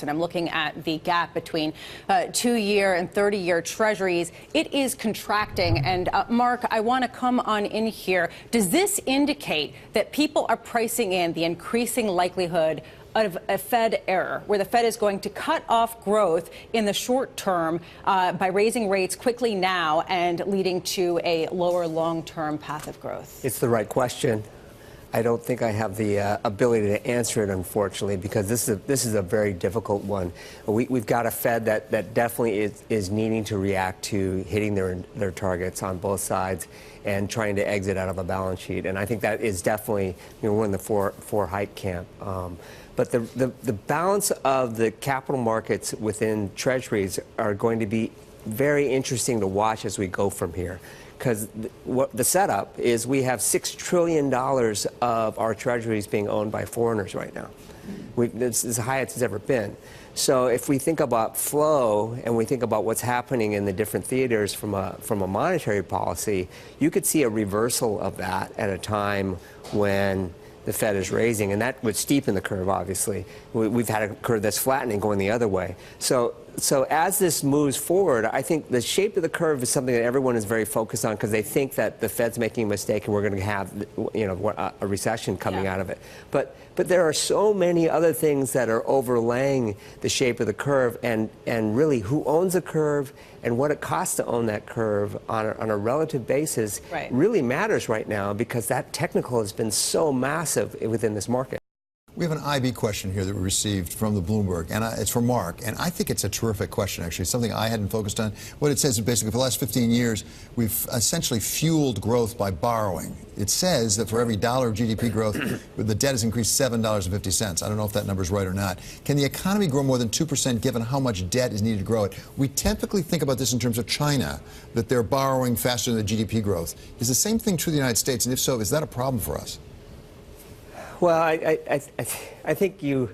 And I'm looking at the gap between 2-year and 30-year treasuries. It is contracting. And Mark, I want to come on in here. Does this indicate that people are pricing in the increasing likelihood of a Fed error, where the Fed is going to cut off growth in the short term by raising rates quickly now and leading to a lower long-term path of growth? It's the right question. I don't think I have the ability to answer it, unfortunately, because this is a very difficult one. We've got a Fed that definitely is needing to react to hitting their targets on both sides and trying to exit out of a balance sheet. And I think that is definitely, we're in the four hike camp. But the balance of the capital markets within treasuries are going to be very interesting to watch as we go from here. Because what the setup is, we have $6 trillion of our treasuries being owned by foreigners right now. It's as high as it's ever been. So if we think about flow and we think about what's happening in the different theaters from a monetary policy, you could see a reversal of that at a time when the Fed is raising, and that would steepen the curve, obviously. We've had a curve that's flattening going the other way. So as this moves forward, I think the shape of the curve is something that everyone is very focused on because they think that the Fed's making a mistake and we're going to have, a recession coming out of it. But there are so many other things that are overlaying the shape of the curve, and really who owns the curve and what it costs to own that curve on a relative basis really matters right now, because that technical has been so massive within this market. We have an IB question here that we received from the Bloomberg, and it's from Mark, and I think it's a terrific question, actually. It's something I hadn't focused on. What it says is basically for the last 15 years, we've essentially fueled growth by borrowing. It says that for every dollar of GDP growth, the debt has increased $7.50. I don't know if that number is right or not. Can the economy grow more than 2% given how much debt is needed to grow it? We typically think about this in terms of China, that they're borrowing faster than the GDP growth. Is the same thing true of the United States? And if so, is that a problem for us? Well, I think you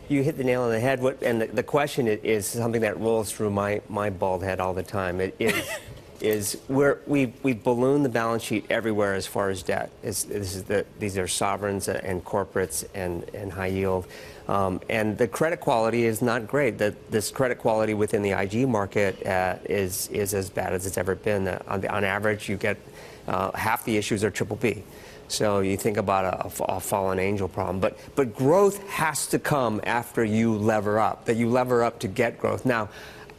hit the nail on the head. And the question is something that rolls through my bald head all the time. It is where we balloon the balance sheet everywhere as far as debt. These are sovereigns and corporates and high yield. And the credit quality is not great. This credit quality within the IG market is as bad as it's ever been. On average, you get half the issues are BBB. So you think about a fallen angel problem. But growth has to come after you lever up, that you lever up to get growth. Now,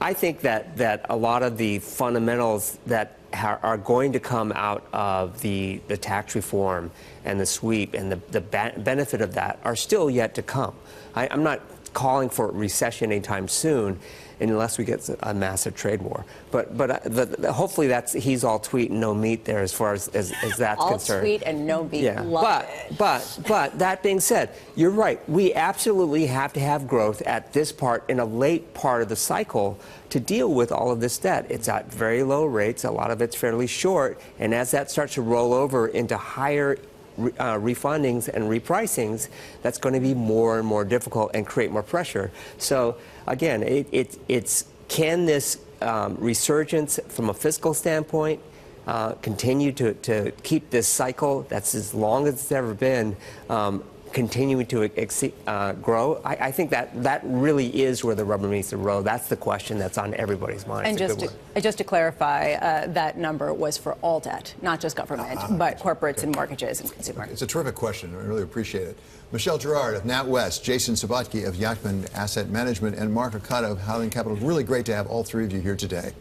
I think that a lot of the fundamentals that are going to come out of the tax reform and the sweep and the benefit of that are still yet to come. I'm not calling for a recession anytime soon, unless we get a massive trade war. But hopefully he's all tweet and no meat there as far as that's all concerned. All tweet and no meat. Yeah. Love it. But that being said, you're right. We absolutely have to have growth at this part, in a late part of the cycle, to deal with all of this debt. It's at very low rates. A lot of it's fairly short. And as that starts to roll over into higher refundings and repricings, that's going to be more and more difficult and create more pressure. So again, it's can this resurgence from a fiscal standpoint continue to keep this cycle that's as long as it's ever been continuing to grow? I think that really is where the rubber meets the road. That's the question that's on everybody's mind. And just to clarify, that number was for all debt, not just government, but corporates and mortgages and consumer. It's a terrific question. I really appreciate it. Michelle Girard of NatWest, Jason Sabatke of Yachtman Asset Management, and Mark Okada of Highland Capital. Really great to have all three of you here today.